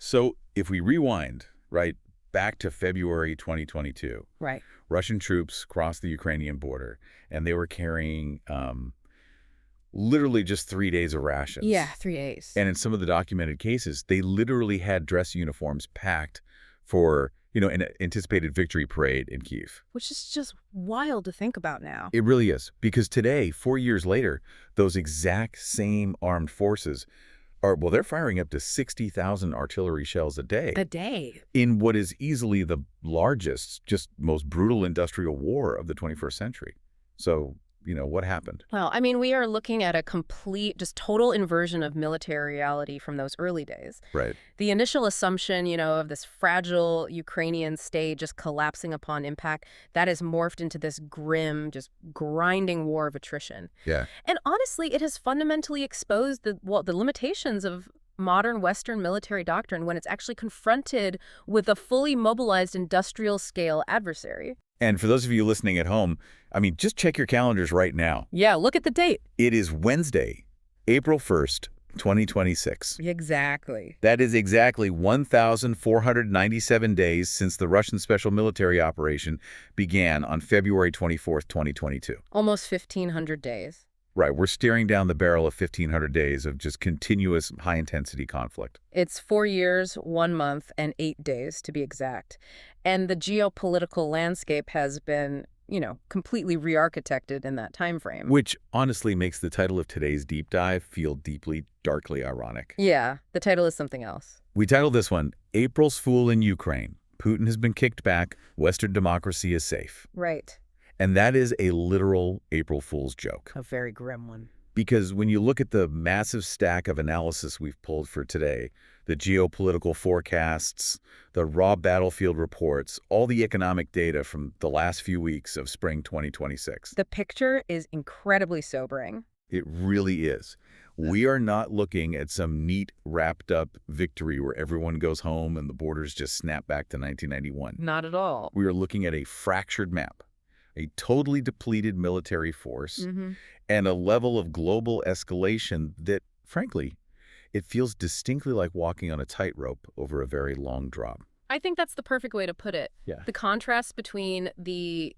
So if we rewind, right, back to February 2022, Right. Russian troops crossed the Ukrainian border, and they were carrying literally just 3 days of rations. Yeah, 3 days. And in some of the documented cases, they literally had dress uniforms packed for, an anticipated victory parade in Kyiv. Which is just wild to think about now. It really is, because today, 4 years later, those exact same armed forces they're firing up to 60,000 artillery shells a day. A day. In what is easily the largest, just most brutal industrial war of the 21st century. So, what happened? Well, I mean, we are looking at a complete, just total inversion of military reality from those early days. Right. The initial assumption, of this fragile Ukrainian state just collapsing upon impact, that has morphed into this grim, just grinding war of attrition. Yeah. And honestly, it has fundamentally exposed the limitations of modern Western military doctrine when it's actually confronted with a fully mobilized industrial-scale adversary. And for those of you listening at home, just check your calendars right now. Yeah, look at the date. It is Wednesday, April 1st, 2026. Exactly. That is exactly 1,497 days since the Russian special military operation began on February 24th, 2022. Almost 1,500 days. Right, we're staring down the barrel of 1,500 days of just continuous high-intensity conflict. It's 4 years, 1 month, and 8 days, to be exact. And the geopolitical landscape has been, completely re-architected in that time frame. Which honestly makes the title of today's deep dive feel deeply, darkly ironic. Yeah, the title is something else. We titled this one, April's Fool in Ukraine. Putin has been kicked back. Western democracy is safe. Right. And that is a literal April Fool's joke. A very grim one. Because when you look at the massive stack of analysis we've pulled for today, the geopolitical forecasts, the raw battlefield reports, all the economic data from the last few weeks of spring 2026. The picture is incredibly sobering. It really is. We are not looking at some neat, wrapped-up victory where everyone goes home and the borders just snap back to 1991. Not at all. We are looking at a fractured map, a totally depleted military force, and a level of global escalation that, frankly, it feels distinctly like walking on a tightrope over a very long drop. I think that's the perfect way to put it. Yeah. The contrast between the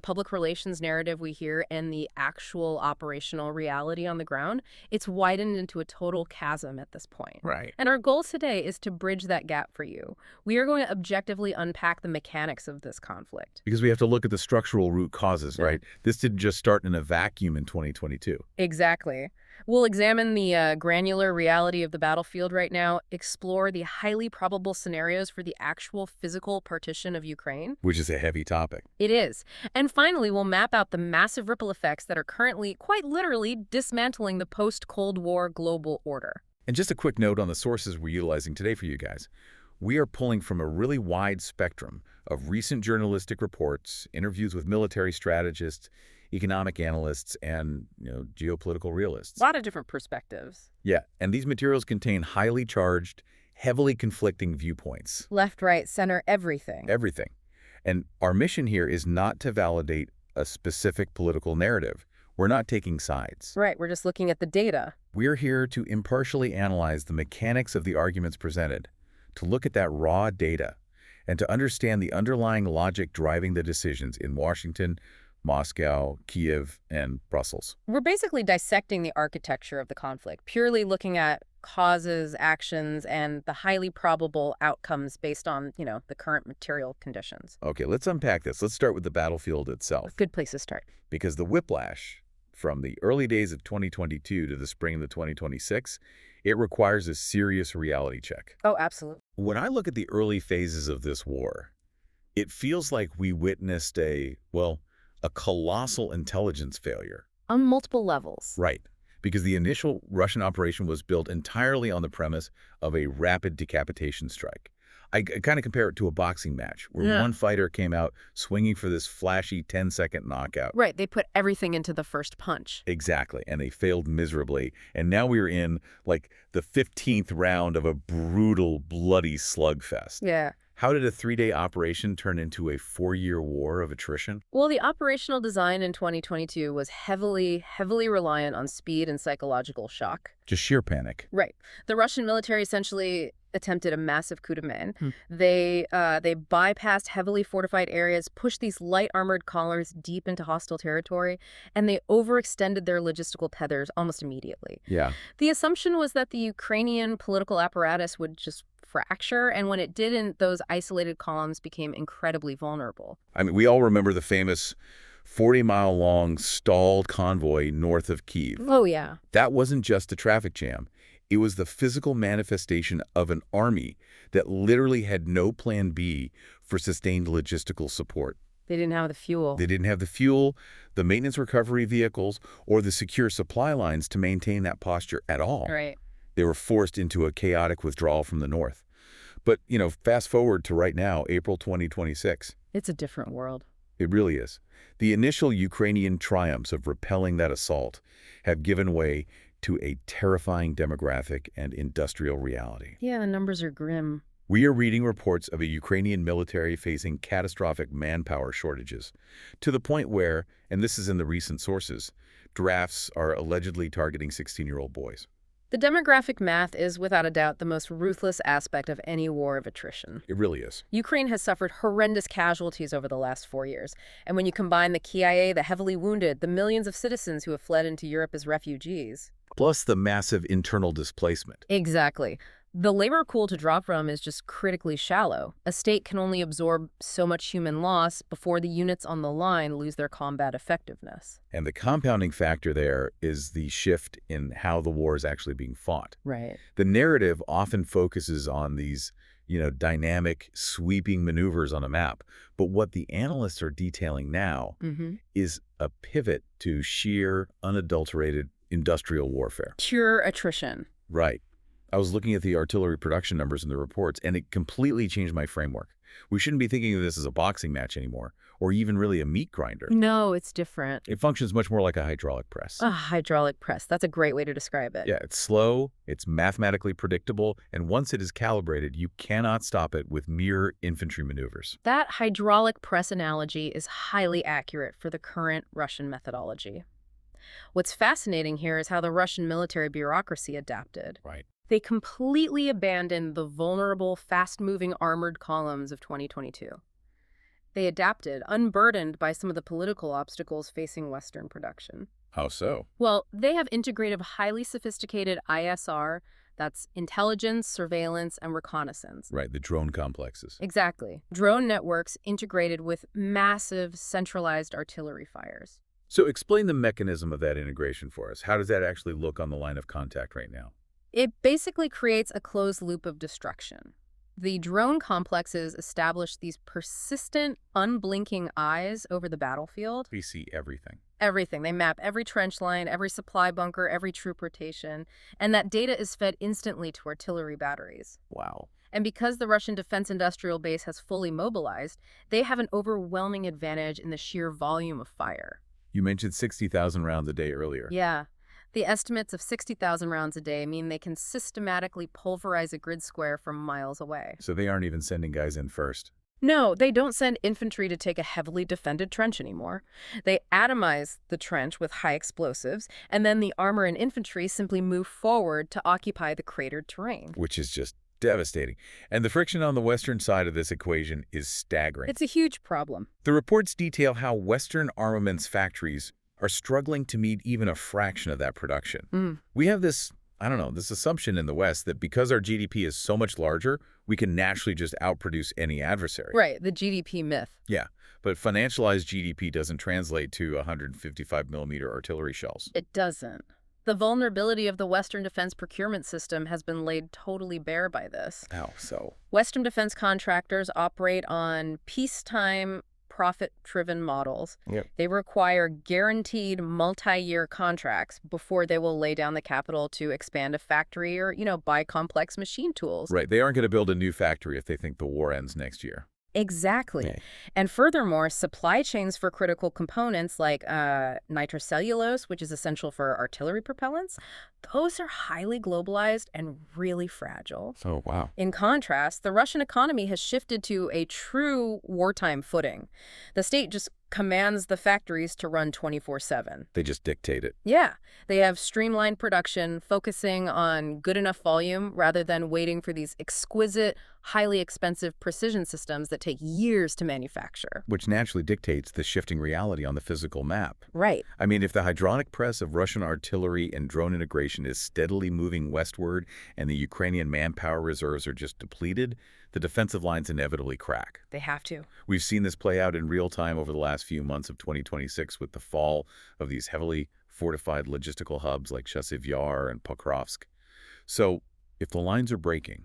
public relations narrative we hear and the actual operational reality on the ground, it's widened into a total chasm at this point. Right. And our goal today is to bridge that gap for you. We are going to objectively unpack the mechanics of this conflict. Because we have to look at the structural root causes, right? This didn't just start in a vacuum in 2022. Exactly. We'll examine the granular reality of the battlefield right now, explore the highly probable scenarios for the actual physical partition of Ukraine. Which is a heavy topic. It is. And finally, we'll map out the massive ripple effects that are currently, quite literally, dismantling the post-Cold War global order. And just a quick note on the sources we're utilizing today for you guys. We are pulling from a really wide spectrum of recent journalistic reports, interviews with military strategists, economic analysts, and geopolitical realists. A lot of different perspectives. Yeah, and these materials contain highly charged, heavily conflicting viewpoints. Left, right, center, everything. Everything. And our mission here is not to validate a specific political narrative. We're not taking sides. Right, we're just looking at the data. We're here to impartially analyze the mechanics of the arguments presented, to look at that raw data, and to understand the underlying logic driving the decisions in Washington, Moscow, Kyiv, and Brussels. We're basically dissecting the architecture of the conflict, purely looking at causes, actions, and the highly probable outcomes based on, the current material conditions. Okay, let's unpack this. Let's start with the battlefield itself. Good place to start. Because the whiplash from the early days of 2022 to the spring of the 2026, it requires a serious reality check. Oh, absolutely. When I look at the early phases of this war, it feels like we witnessed a colossal intelligence failure. On multiple levels. Right. Because the initial Russian operation was built entirely on the premise of a rapid decapitation strike. I kind of compare it to a boxing match where one fighter came out swinging for this flashy 10-second knockout. Right. They put everything into the first punch. Exactly. And they failed miserably. And now we're in, the 15th round of a brutal, bloody slugfest. Yeah. How did a 3-day operation turn into a 4-year war of attrition? Well, the operational design in 2022 was heavily reliant on speed and psychological shock. Just sheer panic. Right. The Russian military essentially attempted a massive coup de main. They bypassed heavily fortified areas, pushed these light armored columns deep into hostile territory, and they overextended their logistical tethers almost immediately. Yeah. The assumption was that the Ukrainian political apparatus would just fracture, and when it didn't, those isolated columns became incredibly vulnerable. I mean, we all remember the famous 40-mile-long stalled convoy north of Kyiv. Oh, yeah. That wasn't just a traffic jam. It was the physical manifestation of an army that literally had no plan B for sustained logistical support. They didn't have the fuel. They didn't have the fuel, the maintenance recovery vehicles, or the secure supply lines to maintain that posture at all. Right. They were forced into a chaotic withdrawal from the north. But, fast forward to right now, April 2026. It's a different world. It really is. The initial Ukrainian triumphs of repelling that assault have given way to a terrifying demographic and industrial reality. Yeah, the numbers are grim. We are reading reports of a Ukrainian military facing catastrophic manpower shortages, to the point where, and this is in the recent sources, drafts are allegedly targeting 16-year-old boys. The demographic math is, without a doubt, the most ruthless aspect of any war of attrition. It really is. Ukraine has suffered horrendous casualties over the last 4 years. And when you combine the KIA, the heavily wounded, the millions of citizens who have fled into Europe as refugees. Plus the massive internal displacement. Exactly. The labor pool to draw from is just critically shallow. A state can only absorb so much human loss before the units on the line lose their combat effectiveness. And the compounding factor there is the shift in how the war is actually being fought. Right. The narrative often focuses on these, dynamic, sweeping maneuvers on a map. But what the analysts are detailing now is a pivot to sheer, unadulterated industrial warfare. Pure attrition. Right. I was looking at the artillery production numbers in the reports, and it completely changed my framework. We shouldn't be thinking of this as a boxing match anymore, or even really a meat grinder. No, it's different. It functions much more like a hydraulic press. A hydraulic press. That's a great way to describe it. Yeah, it's slow, it's mathematically predictable, and once it is calibrated, you cannot stop it with mere infantry maneuvers. That hydraulic press analogy is highly accurate for the current Russian methodology. What's fascinating here is how the Russian military bureaucracy adapted. Right. They completely abandoned the vulnerable, fast-moving armored columns of 2022. They adapted, unburdened by some of the political obstacles facing Western production. How so? Well, they have integrated highly sophisticated ISR, that's intelligence, surveillance, and reconnaissance. Right, the drone complexes. Exactly. Drone networks integrated with massive, centralized artillery fires. So explain the mechanism of that integration for us. How does that actually look on the line of contact right now? It basically creates a closed loop of destruction. The drone complexes establish these persistent, unblinking eyes over the battlefield. We see everything. Everything. They map every trench line, every supply bunker, every troop rotation, and that data is fed instantly to artillery batteries. Wow. And because the Russian defense industrial base has fully mobilized, they have an overwhelming advantage in the sheer volume of fire. You mentioned 60,000 rounds a day earlier. Yeah. The estimates of 60,000 rounds a day mean they can systematically pulverize a grid square from miles away. So they aren't even sending guys in first. No, they don't send infantry to take a heavily defended trench anymore. They atomize the trench with high explosives, and then the armor and infantry simply move forward to occupy the cratered terrain. Which is just devastating. And the friction on the Western side of this equation is staggering. It's a huge problem. The reports detail how Western armaments factories are struggling to meet even a fraction of that production. We have this assumption in the West that because our GDP is so much larger, we can naturally just outproduce any adversary. Right, the GDP myth. Yeah, but financialized GDP doesn't translate to 155mm artillery shells. It doesn't. The vulnerability of the Western defense procurement system has been laid totally bare by this. How so? Western defense contractors operate on peacetime, profit-driven models. Yep. They require guaranteed multi-year contracts before they will lay down the capital to expand a factory or, buy complex machine tools. Right. They aren't going to build a new factory if they think the war ends next year. Exactly. Okay. And furthermore, supply chains for critical components like nitrocellulose, which is essential for artillery propellants, those are highly globalized and really fragile. Oh, wow. In contrast, the Russian economy has shifted to a true wartime footing. The state just commands the factories to run 24/7. They just dictate it. Yeah, they have streamlined production, focusing on good enough volume rather than waiting for these exquisite, highly expensive precision systems that take years to manufacture. Which naturally dictates the shifting reality on the physical map. Right. I mean, if the hydraulic press of Russian artillery and drone integration is steadily moving westward and the Ukrainian manpower reserves are just depleted, the defensive lines inevitably crack. They have to. We've seen this play out in real time over the last few months of 2026 with the fall of these heavily fortified logistical hubs like Chasiv Yar and Pokrovsk. So if the lines are breaking,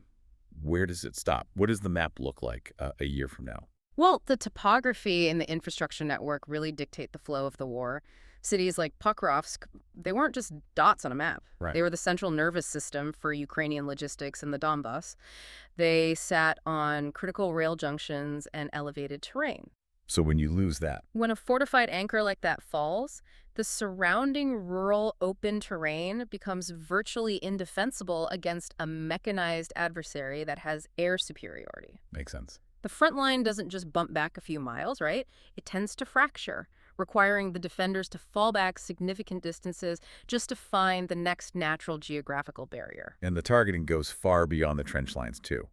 where does it stop? What does the map look like a year from now? Well, the topography and the infrastructure network really dictate the flow of the war. Cities like Pokrovsk, they weren't just dots on a map. Right. They were the central nervous system for Ukrainian logistics in the Donbas. They sat on critical rail junctions and elevated terrain. So when you lose that, When a fortified anchor like that falls, the surrounding rural open terrain becomes virtually indefensible against a mechanized adversary that has air superiority. makes sense. The front line doesn't just bump back a few miles, right? It tends to fracture, requiring the defenders to fall back significant distances just to find the next natural geographical barrier. And the targeting goes far beyond the trench lines, too.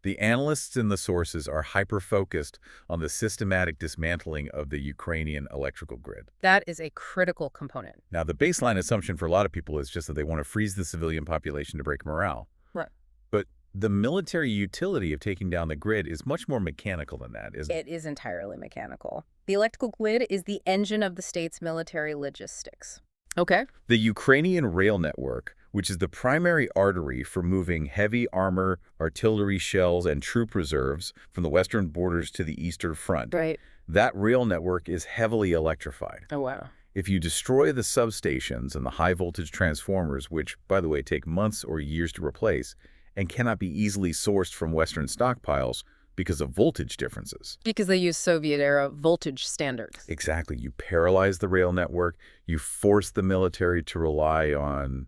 The analysts and the sources are hyper-focused on the systematic dismantling of the Ukrainian electrical grid. That is a critical component. Now, the baseline assumption for a lot of people is just that they want to freeze the civilian population to break morale. Right. But the military utility of taking down the grid is much more mechanical than that, isn't it? It is entirely mechanical. The electrical grid is the engine of the state's military logistics. Okay. The Ukrainian rail network, which is the primary artery for moving heavy armor, artillery shells, and troop reserves from the western borders to the eastern front, Right. that rail network is heavily electrified. Oh, wow. If you destroy the substations and the high-voltage transformers, which, by the way, take months or years to replace, and cannot be easily sourced from Western stockpiles because of voltage differences. Because they use Soviet-era voltage standards. Exactly. You paralyze the rail network. You force the military to rely on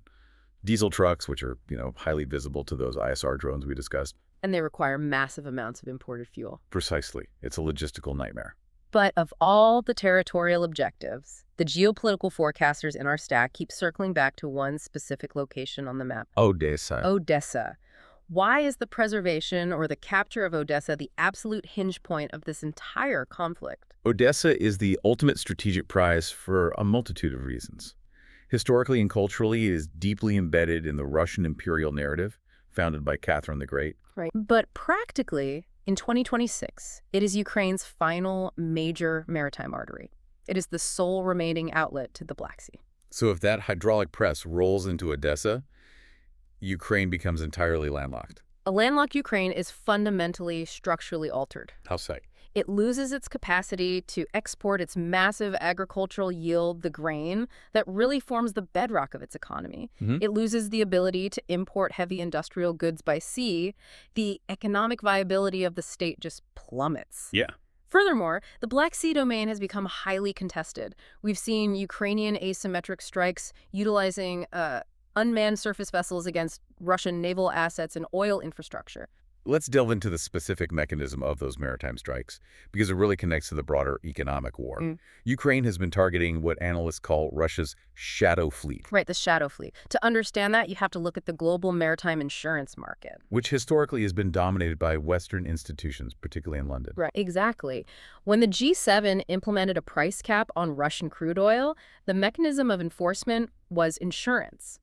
diesel trucks, which are, highly visible to those ISR drones we discussed. And they require massive amounts of imported fuel. Precisely. It's a logistical nightmare. But of all the territorial objectives, the geopolitical forecasters in our stack keep circling back to one specific location on the map. Odessa. Odessa. Why is the preservation or the capture of Odessa the absolute hinge point of this entire conflict? Odessa is the ultimate strategic prize for a multitude of reasons. Historically and culturally, it is deeply embedded in the Russian imperial narrative, founded by Catherine the Great. Right. But practically, in 2026, it is Ukraine's final major maritime artery. It is the sole remaining outlet to the Black Sea. So if that hydraulic press rolls into Odessa, Ukraine becomes entirely landlocked. A landlocked Ukraine is fundamentally structurally altered. How so? It loses its capacity to export its massive agricultural yield, the grain, that really forms the bedrock of its economy. It loses the ability to import heavy industrial goods by sea. The economic viability of the state just plummets. Yeah. Furthermore, the Black Sea domain has become highly contested. We've seen Ukrainian asymmetric strikes utilizing unmanned surface vessels against Russian naval assets and oil infrastructure. Let's delve into the specific mechanism of those maritime strikes, because it really connects to the broader economic war. Ukraine has been targeting what analysts call Russia's shadow fleet. Right, the shadow fleet. To understand that, you have to look at the global maritime insurance market. Which historically has been dominated by Western institutions, particularly in London. Right, exactly. When the G7 implemented a price cap on Russian crude oil, the mechanism of enforcement was insurance.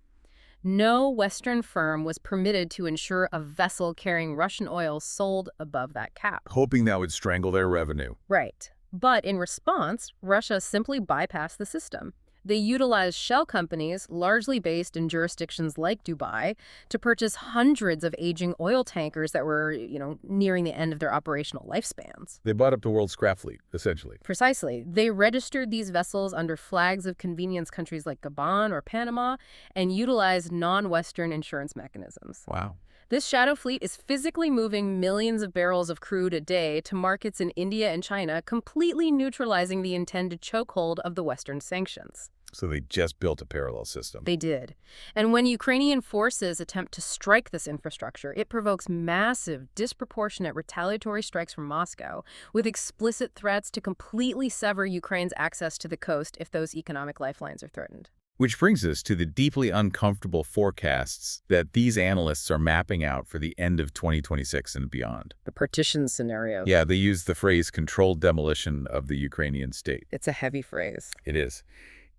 No Western firm was permitted to insure a vessel carrying Russian oil sold above that cap. Hoping that would strangle their revenue. Right. But in response, Russia simply bypassed the system. They utilized shell companies, largely based in jurisdictions like Dubai, to purchase hundreds of aging oil tankers that were, nearing the end of their operational lifespans. They bought up the world's scrap fleet, essentially. Precisely. They registered these vessels under flags of convenience countries like Gabon or Panama and utilized non-Western insurance mechanisms. Wow. This shadow fleet is physically moving millions of barrels of crude a day to markets in India and China, completely neutralizing the intended chokehold of the Western sanctions. So they just built a parallel system. They did. And when Ukrainian forces attempt to strike this infrastructure, it provokes massive, disproportionate retaliatory strikes from Moscow, with explicit threats to completely sever Ukraine's access to the coast if those economic lifelines are threatened. Which brings us to the deeply uncomfortable forecasts that these analysts are mapping out for the end of 2026 and beyond. The partition scenario. Yeah, they use the phrase controlled demolition of the Ukrainian state. It's a heavy phrase. It is.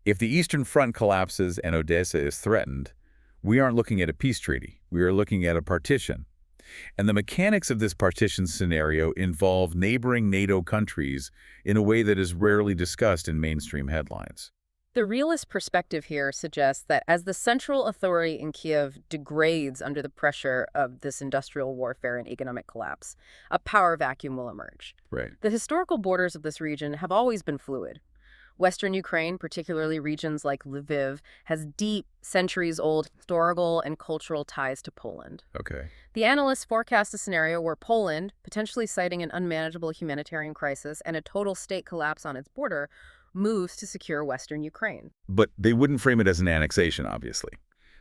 If the Eastern Front collapses and Odessa is threatened, we aren't looking at a peace treaty. We are looking at a partition. And the mechanics of this partition scenario involve neighboring NATO countries in a way that is rarely discussed in mainstream headlines. The realist perspective here suggests that as the central authority in Kiev degrades under the pressure of this industrial warfare and economic collapse, a power vacuum will emerge. Right. The historical borders of this region have always been fluid. Western Ukraine, particularly regions like Lviv, has deep, centuries-old historical and cultural ties to Poland. Okay. The analysts forecast a scenario where Poland, potentially citing an unmanageable humanitarian crisis and a total state collapse on its border, moves to secure Western Ukraine. But they wouldn't frame it as an annexation, obviously.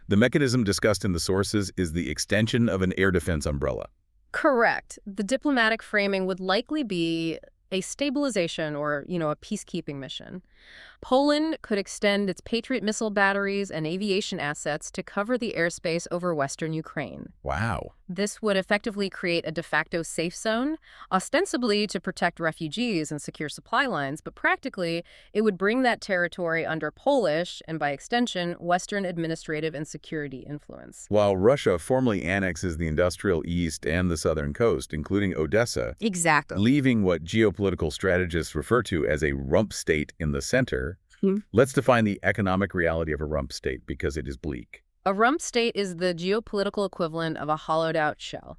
The mechanism discussed in the sources is the extension of an air defense umbrella. Correct. The diplomatic framing would likely be a stabilization or, a peacekeeping mission. Poland could extend its Patriot missile batteries and aviation assets to cover the airspace over Western Ukraine. Wow. This would effectively create a de facto safe zone, ostensibly to protect refugees and secure supply lines, but practically it would bring that territory under Polish, and by extension, Western administrative and security influence. While Russia formally annexes the industrial east and the southern coast, including Odessa, Exactly. leaving what geopolitical strategists refer to as a rump state in the center, let's define the economic reality of a rump state because it is bleak. A rump state is the geopolitical equivalent of a hollowed-out shell.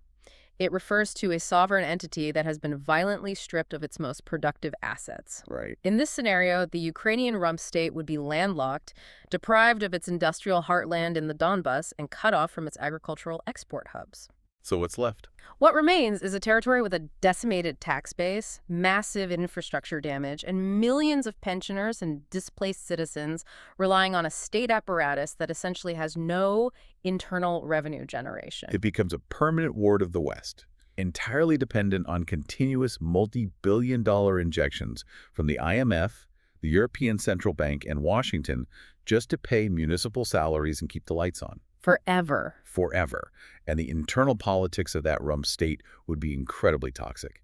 It refers to a sovereign entity that has been violently stripped of its most productive assets. Right. In this scenario, the Ukrainian rump state would be landlocked, deprived of its industrial heartland in the Donbas, and cut off from its agricultural export hubs. So what's left? What remains is a territory with a decimated tax base, massive infrastructure damage, and millions of pensioners and displaced citizens relying on a state apparatus that essentially has no internal revenue generation. It becomes a permanent ward of the West, entirely dependent on continuous multi-billion-dollar injections from the IMF, the European Central Bank, and Washington just to pay municipal salaries and keep the lights on. Forever. Forever. And the internal politics of that rump state would be incredibly toxic.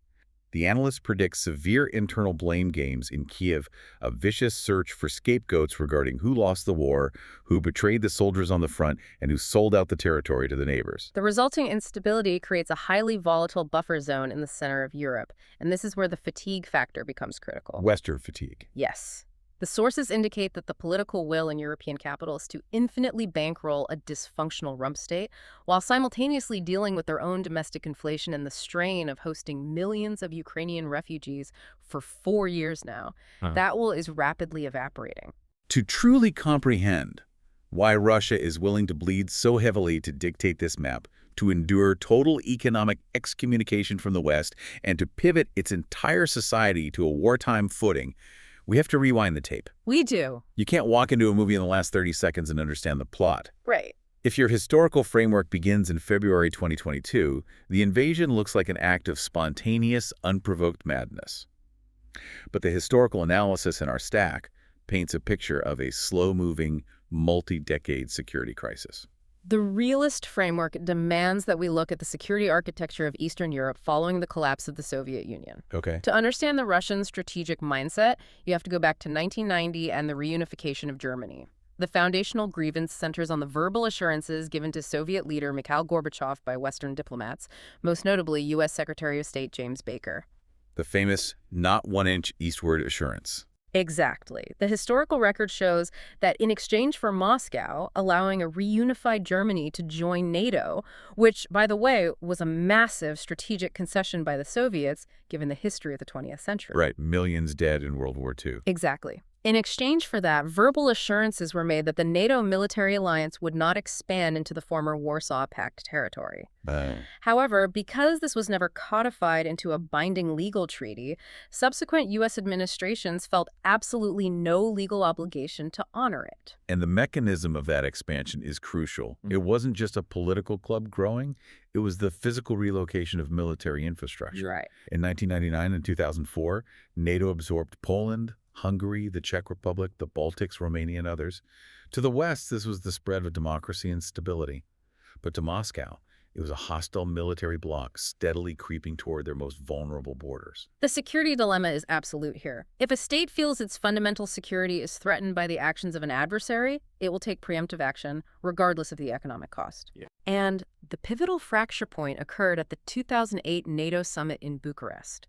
The analysts predict severe internal blame games in Kiev, a vicious search for scapegoats regarding who lost the war, who betrayed the soldiers on the front, and who sold out the territory to the neighbors. The resulting instability creates a highly volatile buffer zone in the center of Europe, and this is where the fatigue factor becomes critical. Western fatigue. Yes. The sources indicate that the political will in European capitals is to infinitely bankroll a dysfunctional rump state while simultaneously dealing with their own domestic inflation and the strain of hosting millions of Ukrainian refugees for 4 years now. That will is rapidly evaporating. To truly comprehend why Russia is willing to bleed so heavily to dictate this map, to endure total economic excommunication from the West, and to pivot its entire society to a wartime footing, we have to rewind the tape. We do. You can't walk into a movie in the last 30 seconds and understand the plot. Right. If your historical framework begins in February 2022, the invasion looks like an act of spontaneous, unprovoked madness. But the historical analysis in our stack paints a picture of a slow-moving, multi-decade security crisis. The realist framework demands that we look at the security architecture of Eastern Europe following the collapse of the Soviet Union. Okay. To understand the Russian strategic mindset, you have to go back to 1990 and the reunification of Germany. The foundational grievance centers on the verbal assurances given to Soviet leader Mikhail Gorbachev by Western diplomats, most notably U.S. Secretary of State James Baker. The famous not one inch eastward assurance. Exactly. The historical record shows that in exchange for Moscow allowing a reunified Germany to join NATO, which, by the way, was a massive strategic concession by the Soviets, given the history of the 20th century. Right. Millions dead in World War II. Exactly. In exchange for that, verbal assurances were made that the NATO military alliance would not expand into the former Warsaw Pact territory. However, because this was never codified into a binding legal treaty, subsequent U.S. administrations felt absolutely no legal obligation to honor it. And the mechanism of that expansion is crucial. It wasn't just a political club growing, it was the physical relocation of military infrastructure. Right. In 1999 and 2004, NATO absorbed Poland, Hungary, the Czech Republic, the Baltics, Romania, and others. To the west, this was the spread of democracy and stability. But to Moscow, it was a hostile military bloc steadily creeping toward their most vulnerable borders. The security dilemma is absolute here. If a state feels its fundamental security is threatened by the actions of an adversary, it will take preemptive action, regardless of the economic cost. And the pivotal fracture point occurred at the 2008 NATO summit in Bucharest.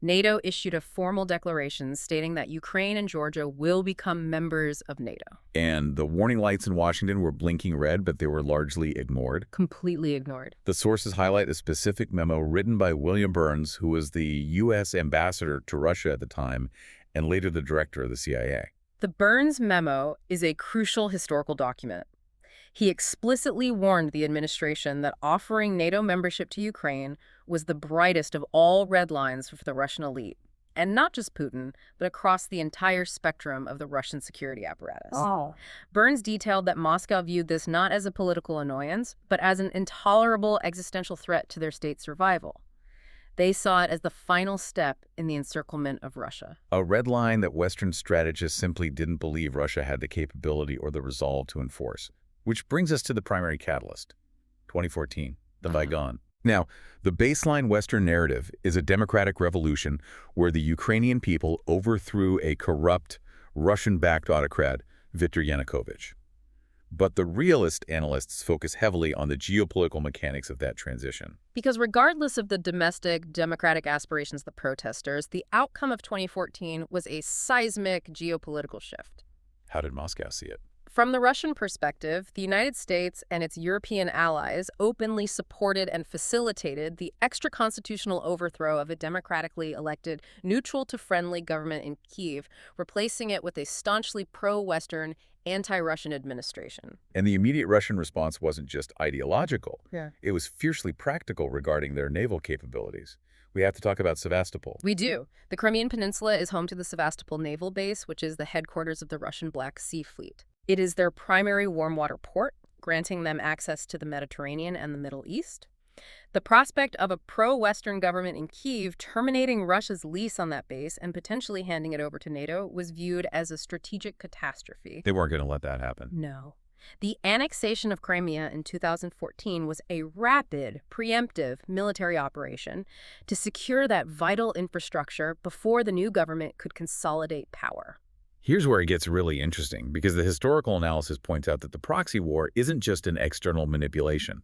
NATO issued a formal declaration stating that Ukraine and Georgia will become members of NATO. And the warning lights in Washington were blinking red, but they were largely ignored. Completely ignored. The sources highlight a specific memo written by William Burns, who was the U.S. ambassador to Russia at the time and later the director of the CIA. The Burns memo is a crucial historical document. He explicitly warned the administration that offering NATO membership to Ukraine was the brightest of all red lines for the Russian elite, and not just Putin, but across the entire spectrum of the Russian security apparatus. Burns detailed that Moscow viewed this not as a political annoyance, but as an intolerable existential threat to their state's survival. They saw it as the final step in the encirclement of Russia. A red line that Western strategists simply didn't believe Russia had the capability or the resolve to enforce. Which brings us to the primary catalyst, 2014, the Maidan. Now, the baseline Western narrative is a democratic revolution where the Ukrainian people overthrew a corrupt, Russian-backed autocrat, Viktor Yanukovych. But the realist analysts focus heavily on the geopolitical mechanics of that transition. Because regardless of the domestic democratic aspirations of the protesters, the outcome of 2014 was a seismic geopolitical shift. How did Moscow see it? From the Russian perspective, the United States and its European allies openly supported and facilitated the extra-constitutional overthrow of a democratically elected, neutral-to-friendly government in Kyiv, replacing it with a staunchly pro-Western, anti-Russian administration. And the immediate Russian response wasn't just ideological. It was fiercely practical regarding their naval capabilities. We have to talk about Sevastopol. We do. The Crimean Peninsula is home to the Sevastopol Naval Base, which is the headquarters of the Russian Black Sea Fleet. It is their primary warm water port, granting them access to the Mediterranean and the Middle East. The prospect of a pro-Western government in Kyiv terminating Russia's lease on that base and potentially handing it over to NATO was viewed as a strategic catastrophe. They weren't going to let that happen. No. The annexation of Crimea in 2014 was a rapid, preemptive military operation to secure that vital infrastructure before the new government could consolidate power. Here's where it gets really interesting, because the historical analysis points out that the proxy war isn't just an external manipulation.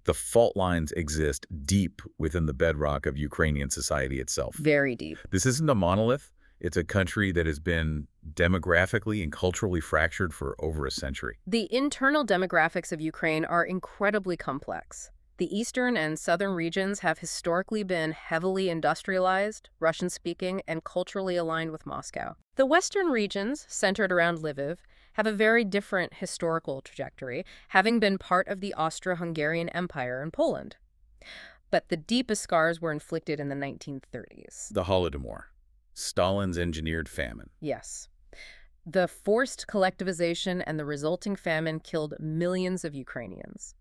The fault lines exist deep within the bedrock of Ukrainian society itself. Very deep. This isn't a monolith. It's a country that has been demographically and culturally fractured for over a century. The internal demographics of Ukraine are incredibly complex. The eastern and southern regions have historically been heavily industrialized, Russian-speaking, and culturally aligned with Moscow. The western regions, centered around Lviv, have a very different historical trajectory, having been part of the Austro-Hungarian Empire in Poland. But the deepest scars were inflicted in the 1930s. The Holodomor, Stalin's engineered famine. Yes. The forced collectivization and the resulting famine killed millions of Ukrainians.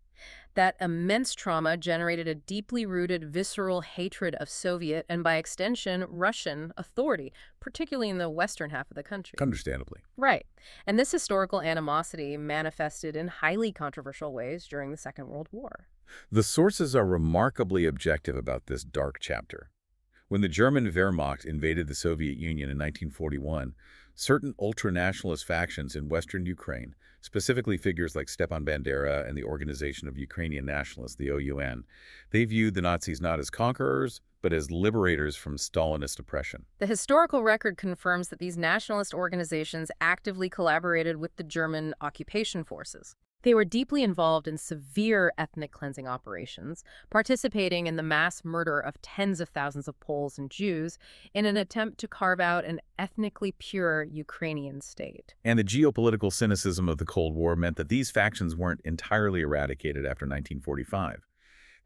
That immense trauma generated a deeply rooted visceral hatred of Soviet and, by extension, Russian authority, particularly in the western half of the country. Understandably. Right. And this historical animosity manifested in highly controversial ways during the Second World War. The sources are remarkably objective about this dark chapter. When the German Wehrmacht invaded the Soviet Union in 1941, certain ultranationalist factions in western Ukraine, specifically figures like Stepan Bandera and the Organization of Ukrainian Nationalists, the OUN, they viewed the Nazis not as conquerors, but as liberators from Stalinist oppression. The historical record confirms that these nationalist organizations actively collaborated with the German occupation forces. They were deeply involved in severe ethnic cleansing operations, participating in the mass murder of tens of thousands of Poles and Jews in an attempt to carve out an ethnically pure Ukrainian state. And the geopolitical cynicism of the Cold War meant that these factions weren't entirely eradicated after 1945.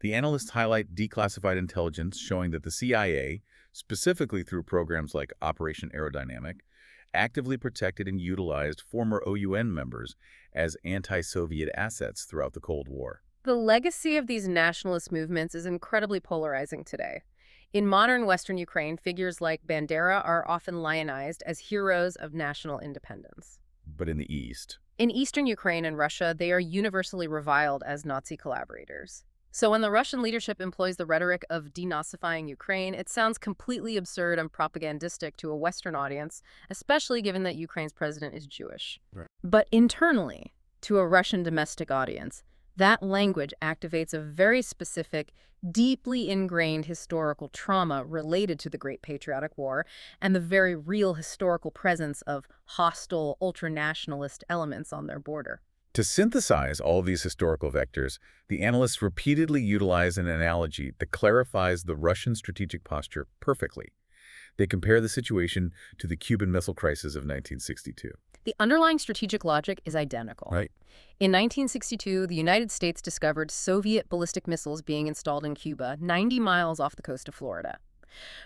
The analysts highlight declassified intelligence showing that the CIA, specifically through programs like Operation Aerodynamic, actively protected and utilized former OUN members as anti-Soviet assets throughout the Cold War. The legacy of these nationalist movements is incredibly polarizing today. In modern Western Ukraine, figures like Bandera are often lionized as heroes of national independence. But in the East, In eastern Ukraine and Russia, they are universally reviled as Nazi collaborators. So when the Russian leadership employs the rhetoric of denazifying Ukraine, it sounds completely absurd and propagandistic to a Western audience, especially given that Ukraine's president is Jewish. Right. But internally, to a Russian domestic audience, that language activates a very specific, deeply ingrained historical trauma related to the Great Patriotic War and the very real historical presence of hostile, ultranationalist elements on their border. to synthesize all of these historical vectors, the analysts repeatedly utilize an analogy that clarifies the Russian strategic posture perfectly. They compare the situation to the Cuban Missile Crisis of 1962. The underlying strategic logic is identical. Right. In 1962, the United States discovered Soviet ballistic missiles being installed in Cuba, 90 miles off the coast of Florida.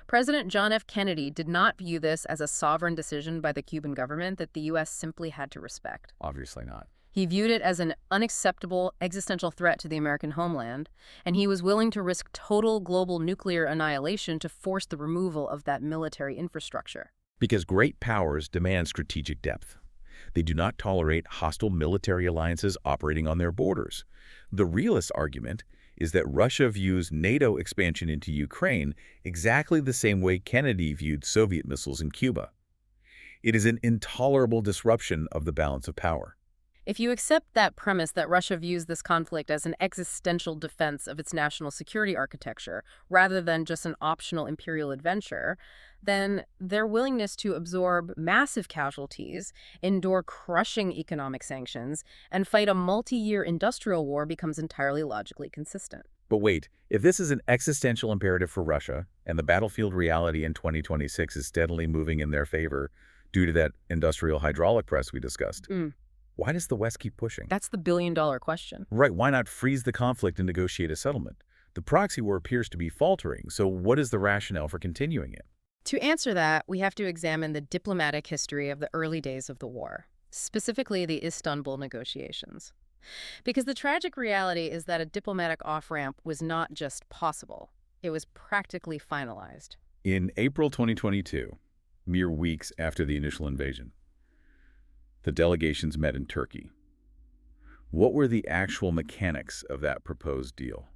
President John F. Kennedy did not view this as a sovereign decision by the Cuban government that the U.S. simply had to respect. Obviously not. He viewed it as an unacceptable existential threat to the American homeland, and he was willing to risk total global nuclear annihilation to force the removal of that military infrastructure. Because great powers demand strategic depth. They do not tolerate hostile military alliances operating on their borders. The realist argument is that Russia views NATO expansion into Ukraine exactly the same way Kennedy viewed Soviet missiles in Cuba. It is an intolerable disruption of the balance of power. If you accept that premise that Russia views this conflict as an existential defense of its national security architecture rather than just an optional imperial adventure, then their willingness to absorb massive casualties, endure crushing economic sanctions, and fight a multi-year industrial war becomes entirely logically consistent. But wait, if this is an existential imperative for Russia, and the battlefield reality in 2026 is steadily moving in their favor due to that industrial hydraulic press we discussed, why does the West keep pushing? That's the billion-dollar question. Right, why not freeze the conflict and negotiate a settlement? The proxy war appears to be faltering, so what is the rationale for continuing it? To answer that, we have to examine the diplomatic history of the early days of the war, specifically the Istanbul negotiations. Because the tragic reality is that a diplomatic off-ramp was not just possible, it was practically finalized. In April 2022, mere weeks after the initial invasion, the delegations met in Turkey. What were the actual mechanics of that proposed deal?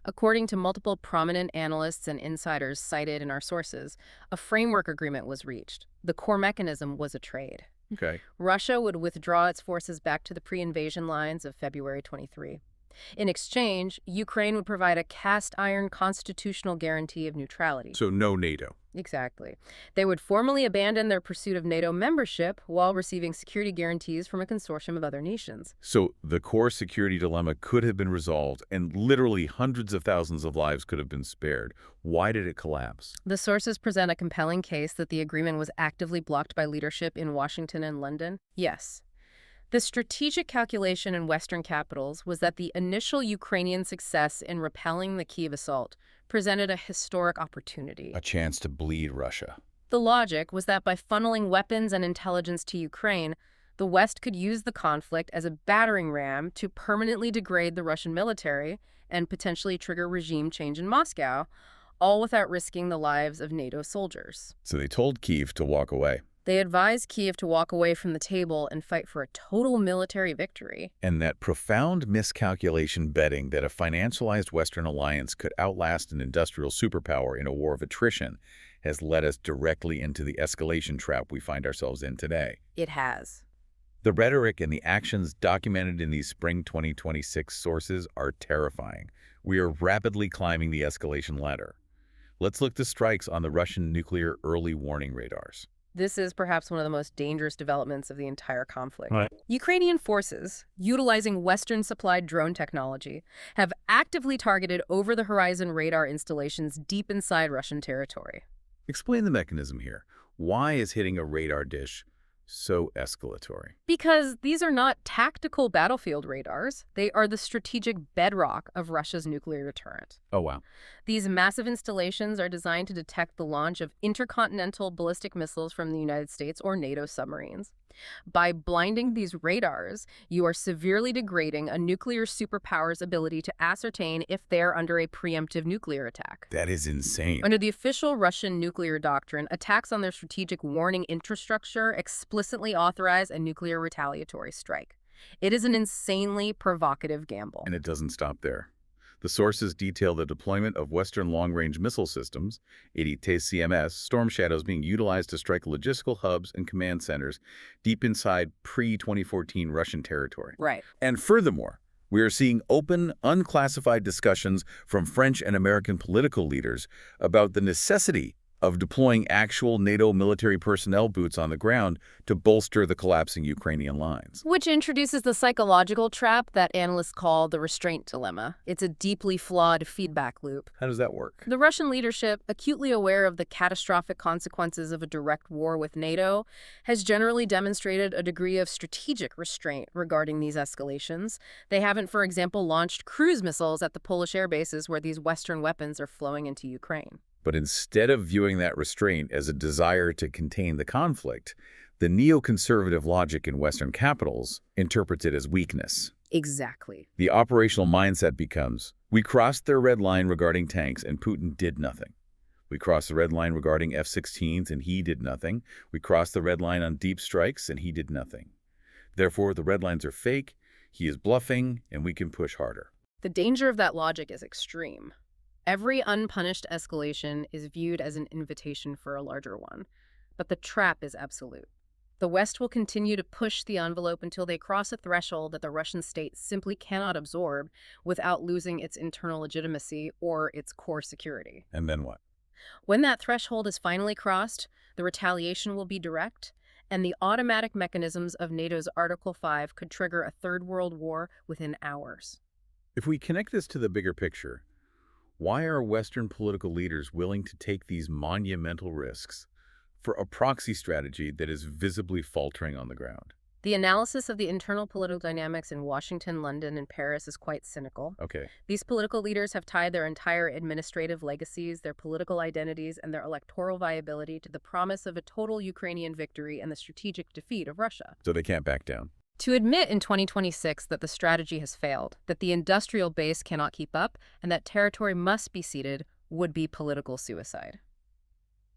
According to multiple prominent analysts and insiders cited in our sources, a framework agreement was reached. The core mechanism was a trade. Okay. Russia would withdraw its forces back to the pre-invasion lines of February 23. In exchange, Ukraine would provide a cast-iron constitutional guarantee of neutrality. So no NATO. Exactly. They would formally abandon their pursuit of NATO membership while receiving security guarantees from a consortium of other nations. So the core security dilemma could have been resolved, and literally hundreds of thousands of lives could have been spared. Why did it collapse? The sources present a compelling case that the agreement was actively blocked by leadership in Washington and London. Yes. The strategic calculation in Western capitals was that the initial Ukrainian success in repelling the Kyiv assault presented a historic opportunity. A chance to bleed Russia. The logic was that by funneling weapons and intelligence to Ukraine, the West could use the conflict as a battering ram to permanently degrade the Russian military and potentially trigger regime change in Moscow, all without risking the lives of NATO soldiers. So they told Kyiv to walk away. They advised Kyiv to walk away from the table and fight for a total military victory. And that profound miscalculation betting that a financialized Western alliance could outlast an industrial superpower in a war of attrition has led us directly into the escalation trap we find ourselves in today. It has. The rhetoric and the actions documented in these spring 2026 sources are terrifying. We are rapidly climbing the escalation ladder. Let's look to strikes on the Russian nuclear early warning radars. This is perhaps one of the most dangerous developments of the entire conflict. Right. Ukrainian forces, utilizing Western-supplied drone technology, have actively targeted over-the-horizon radar installations deep inside Russian territory. Explain the mechanism here. Why is hitting a radar dish so escalatory? Because these are not tactical battlefield radars, they are the strategic bedrock of Russia's nuclear deterrent. Oh, wow. These massive installations are designed to detect the launch of intercontinental ballistic missiles from the United States or NATO submarines. By blinding these radars, you are severely degrading a nuclear superpower's ability to ascertain if they're under a preemptive nuclear attack. That is insane. Under the official Russian nuclear doctrine, attacks on their strategic warning infrastructure explicitly authorize a nuclear retaliatory strike. It is an insanely provocative gamble. And it doesn't stop there. The sources detail the deployment of Western long-range missile systems, ADT-CMS, Storm Shadows being utilized to strike logistical hubs and command centers deep inside pre-2014 Russian territory. Right. And furthermore, we are seeing open, unclassified discussions from French and American political leaders about the necessity of deploying actual NATO military personnel boots on the ground to bolster the collapsing Ukrainian lines. Which introduces the psychological trap that analysts call the restraint dilemma. It's a deeply flawed feedback loop. How does that work? The Russian leadership, acutely aware of the catastrophic consequences of a direct war with NATO, has generally demonstrated a degree of strategic restraint regarding these escalations. They haven't, for example, launched cruise missiles at the Polish air bases where these Western weapons are flowing into Ukraine. But instead of viewing that restraint as a desire to contain the conflict, the neoconservative logic in Western capitals interprets it as weakness. Exactly. The operational mindset becomes, we crossed their red line regarding tanks and Putin did nothing. We crossed the red line regarding F-16s and he did nothing. We crossed the red line on deep strikes and he did nothing. Therefore, the red lines are fake, he is bluffing, and we can push harder. The danger of that logic is extreme. Every unpunished escalation is viewed as an invitation for a larger one, but the trap is absolute. The West will continue to push the envelope until they cross a threshold that the Russian state simply cannot absorb without losing its internal legitimacy or its core security. And then what? When that threshold is finally crossed, the retaliation will be direct, and the automatic mechanisms of NATO's Article 5 could trigger a third world war within hours. If we connect this to the bigger picture, why are Western political leaders willing to take these monumental risks for a proxy strategy that is visibly faltering on the ground? The analysis of the internal political dynamics in Washington, London, and Paris is quite cynical. Okay. These political leaders have tied their entire administrative legacies, their political identities, and their electoral viability to the promise of a total Ukrainian victory and the strategic defeat of Russia. So they can't back down. To admit in 2026 that the strategy has failed, that the industrial base cannot keep up, and that territory must be ceded would be political suicide.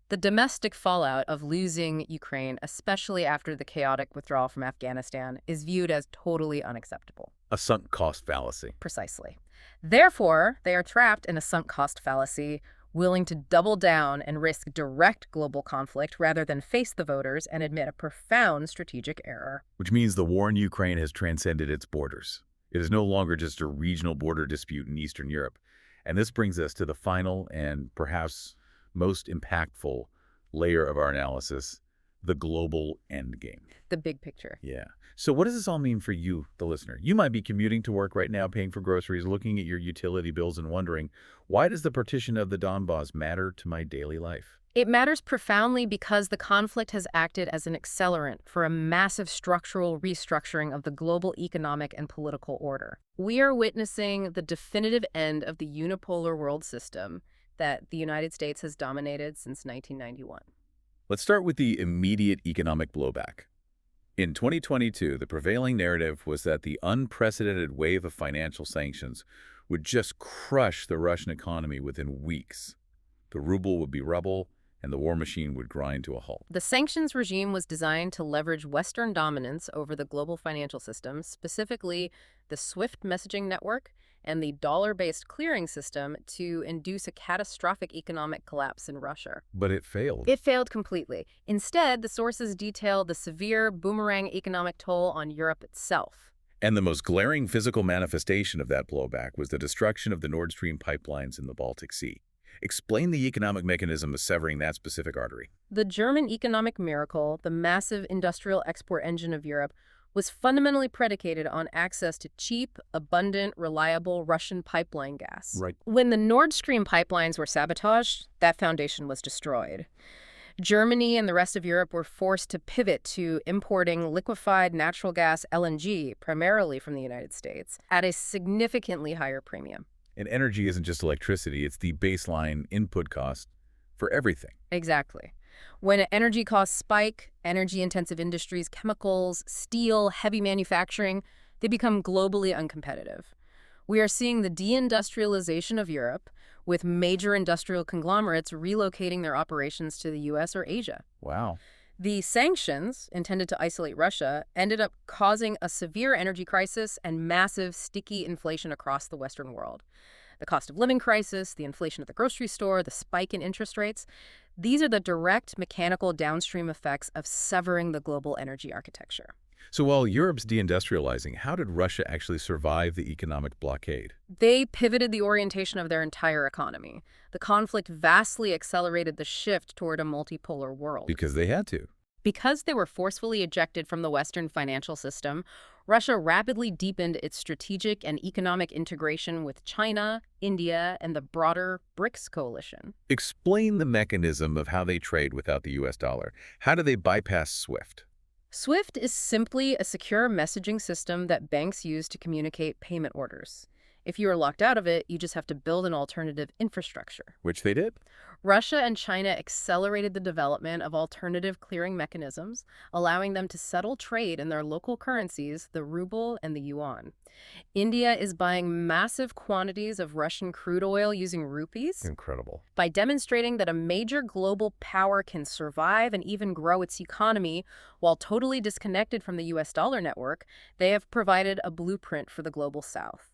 The domestic fallout of losing Ukraine, especially after the chaotic withdrawal from Afghanistan, is viewed as totally unacceptable. A sunk cost fallacy. Precisely. Therefore, they are trapped in a sunk cost fallacy, willing to double down and risk direct global conflict rather than face the voters and admit a profound strategic error. Which means the war in Ukraine has transcended its borders. It is no longer just a regional border dispute in Eastern Europe. And this brings us to the final and perhaps most impactful layer of our analysis, the global endgame. The big picture. Yeah. So what does this all mean for you, the listener? You might be commuting to work right now, paying for groceries, looking at your utility bills and wondering, why does the partition of the Donbass matter to my daily life? It matters profoundly because the conflict has acted as an accelerant for a massive structural restructuring of the global economic and political order. We are witnessing the definitive end of the unipolar world system that the United States has dominated since 1991. Let's start with the immediate economic blowback. In 2022, the prevailing narrative was that the unprecedented wave of financial sanctions would just crush the Russian economy within weeks. The ruble would be rubble, and the war machine would grind to a halt. The sanctions regime was designed to leverage Western dominance over the global financial system, specifically the SWIFT messaging network and the dollar-based clearing system, to induce a catastrophic economic collapse in Russia. But it failed. It failed completely. Instead, the sources detail the severe boomerang economic toll on Europe itself. And the most glaring physical manifestation of that blowback was the destruction of the Nord Stream pipelines in the Baltic Sea. Explain the economic mechanism of severing that specific artery. The German economic miracle, the massive industrial export engine of Europe, was fundamentally predicated on access to cheap, abundant, reliable Russian pipeline gas. Right. When the Nord Stream pipelines were sabotaged, that foundation was destroyed. Germany and the rest of Europe were forced to pivot to importing liquefied natural gas LNG, primarily from the United States, at a significantly higher premium. And energy isn't just electricity, it's the baseline input cost for everything. Exactly. When energy costs spike, energy-intensive industries, chemicals, steel, heavy manufacturing, they become globally uncompetitive. We are seeing the deindustrialization of Europe, with major industrial conglomerates relocating their operations to the US or Asia. Wow. The sanctions, intended to isolate Russia, ended up causing a severe energy crisis and massive, sticky inflation across the Western world. The cost of living crisis, the inflation at the grocery store, the spike in interest rates, these are the direct mechanical downstream effects of severing the global energy architecture. So while Europe's deindustrializing, how did Russia actually survive the economic blockade? They pivoted the orientation of their entire economy. The conflict vastly accelerated the shift toward a multipolar world. Because they had to. Because they were forcefully ejected from the Western financial system, Russia rapidly deepened its strategic and economic integration with China, India, and the broader BRICS coalition. Explain the mechanism of how they trade without the US dollar. How do they bypass SWIFT? SWIFT is simply a secure messaging system that banks use to communicate payment orders. If you are locked out of it, you just have to build an alternative infrastructure. Which they did. Russia and China accelerated the development of alternative clearing mechanisms, allowing them to settle trade in their local currencies, the ruble and the yuan. India is buying massive quantities of Russian crude oil using rupees. Incredible. By demonstrating that a major global power can survive and even grow its economy while totally disconnected from the US dollar network, they have provided a blueprint for the global South.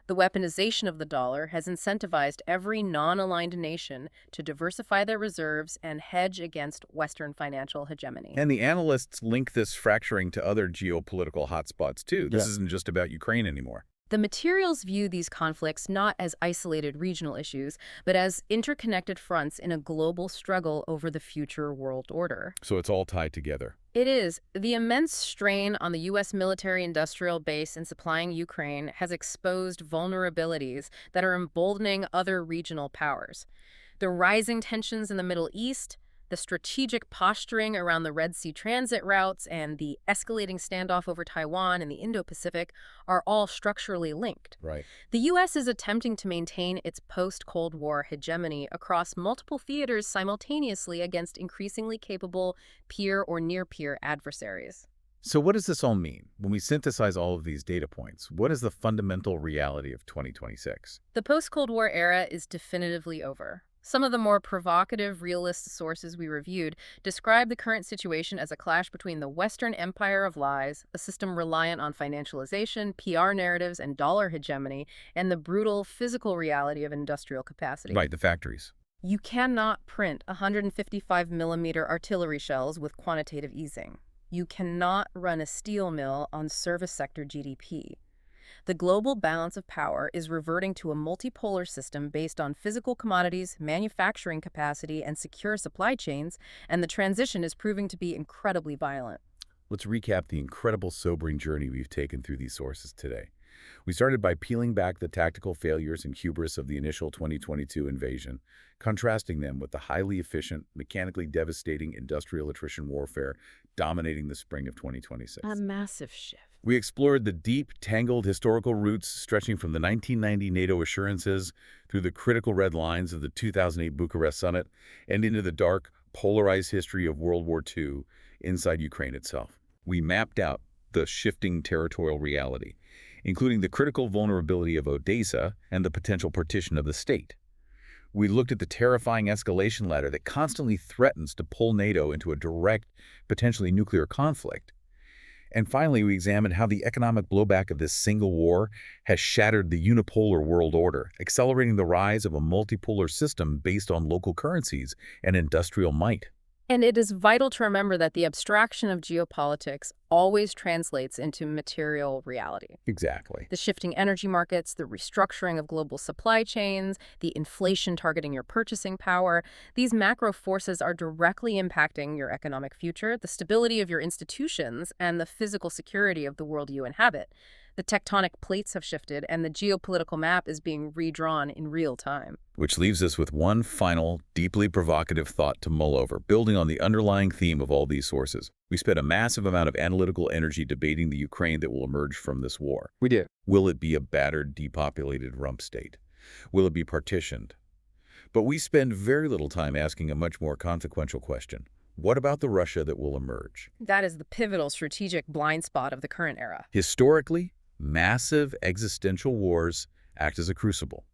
The weaponization of the dollar has incentivized every non-aligned nation to diversify their reserves and hedge against Western financial hegemony. And the analysts link this fracturing to other geopolitical hotspots, too. This isn't just about Ukraine anymore. The materials view these conflicts not as isolated regional issues, but as interconnected fronts in a global struggle over the future world order. So it's all tied together. It is. The immense strain on the U.S. military-industrial base in supplying Ukraine has exposed vulnerabilities that are emboldening other regional powers. The rising tensions in the Middle East, the strategic posturing around the Red Sea transit routes, and the escalating standoff over Taiwan and the Indo-Pacific are all structurally linked. Right. The U.S. is attempting to maintain its post-Cold War hegemony across multiple theaters simultaneously against increasingly capable peer or near-peer adversaries. So what does this all mean? When we synthesize all of these data points, what is the fundamental reality of 2026? The post-Cold War era is definitively over. Some of the more provocative realist sources we reviewed describe the current situation as a clash between the Western empire of lies, a system reliant on financialization, PR narratives, and dollar hegemony, and the brutal physical reality of industrial capacity. Right, the factories. You cannot print 155mm artillery shells with quantitative easing. You cannot run a steel mill on service sector GDP. The global balance of power is reverting to a multipolar system based on physical commodities, manufacturing capacity, and secure supply chains, and the transition is proving to be incredibly violent. Let's recap the incredible sobering journey we've taken through these sources today. We started by peeling back the tactical failures and hubris of the initial 2022 invasion, contrasting them with the highly efficient, mechanically devastating industrial attrition warfare dominating the spring of 2026. A massive shift. We explored the deep, tangled historical roots stretching from the 1990 NATO assurances through the critical red lines of the 2008 Bucharest summit and into the dark, polarized history of World War II inside Ukraine itself. We mapped out the shifting territorial reality, including the critical vulnerability of Odessa and the potential partition of the state. We looked at the terrifying escalation ladder that constantly threatens to pull NATO into a direct, potentially nuclear conflict. And finally, we examined how the economic blowback of this single war has shattered the unipolar world order, accelerating the rise of a multipolar system based on local currencies and industrial might. And it is vital to remember that the abstraction of geopolitics always translates into material reality. Exactly. The shifting energy markets, the restructuring of global supply chains, the inflation targeting your purchasing power, these macro forces are directly impacting your economic future, the stability of your institutions, and the physical security of the world you inhabit. The tectonic plates have shifted, and the geopolitical map is being redrawn in real time. Which leaves us with one final, deeply provocative thought to mull over, building on the underlying theme of all these sources. We spent a massive amount of analytical energy debating the Ukraine that will emerge from this war. We did. Will it be a battered, depopulated rump state? Will it be partitioned? But we spend very little time asking a much more consequential question. What about the Russia that will emerge? That is the pivotal strategic blind spot of the current era. Historically, massive existential wars act as a crucible.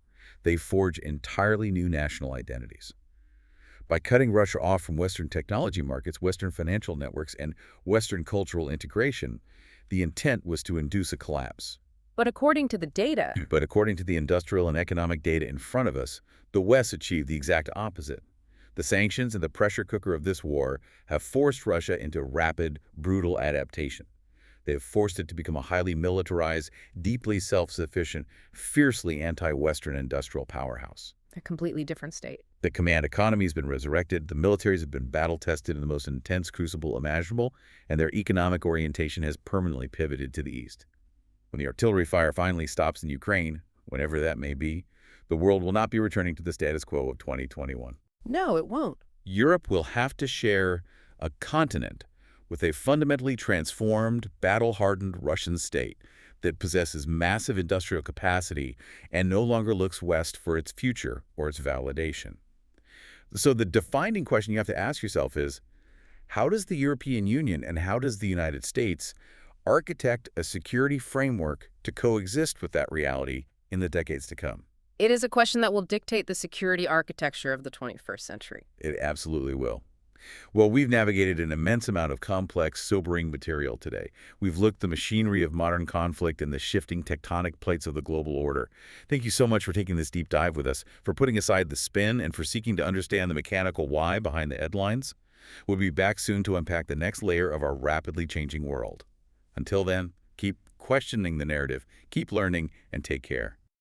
They forge entirely new national identities. By cutting Russia off from Western technology markets, Western financial networks, and Western cultural integration, the intent was to induce a collapse. But according to the data, But according to the industrial and economic data in front of us, the West achieved the exact opposite. The sanctions and the pressure cooker of this war have forced Russia into rapid, brutal adaptation. They have forced it to become a highly militarized, deeply self-sufficient, fiercely anti-Western industrial powerhouse. a completely different state. The command economy has been resurrected, the militaries have been battle-tested in the most intense crucible imaginable, and their economic orientation has permanently pivoted to the east. When the artillery fire finally stops in Ukraine, whenever that may be, the world will not be returning to the status quo of 2021. No, it won't. Europe will have to share a continent with a fundamentally transformed, battle-hardened Russian state that possesses massive industrial capacity and no longer looks west for its future or its validation. So the defining question you have to ask yourself is, how does the European Union and how does the United States architect a security framework to coexist with that reality in the decades to come? It is a question that will dictate the security architecture of the 21st century. It absolutely will. Well, we've navigated an immense amount of complex, sobering material today. We've looked at the machinery of modern conflict and the shifting tectonic plates of the global order. Thank you so much for taking this deep dive with us, for putting aside the spin, and for seeking to understand the mechanical why behind the headlines. We'll be back soon to unpack the next layer of our rapidly changing world. Until then, keep questioning the narrative, keep learning, and take care.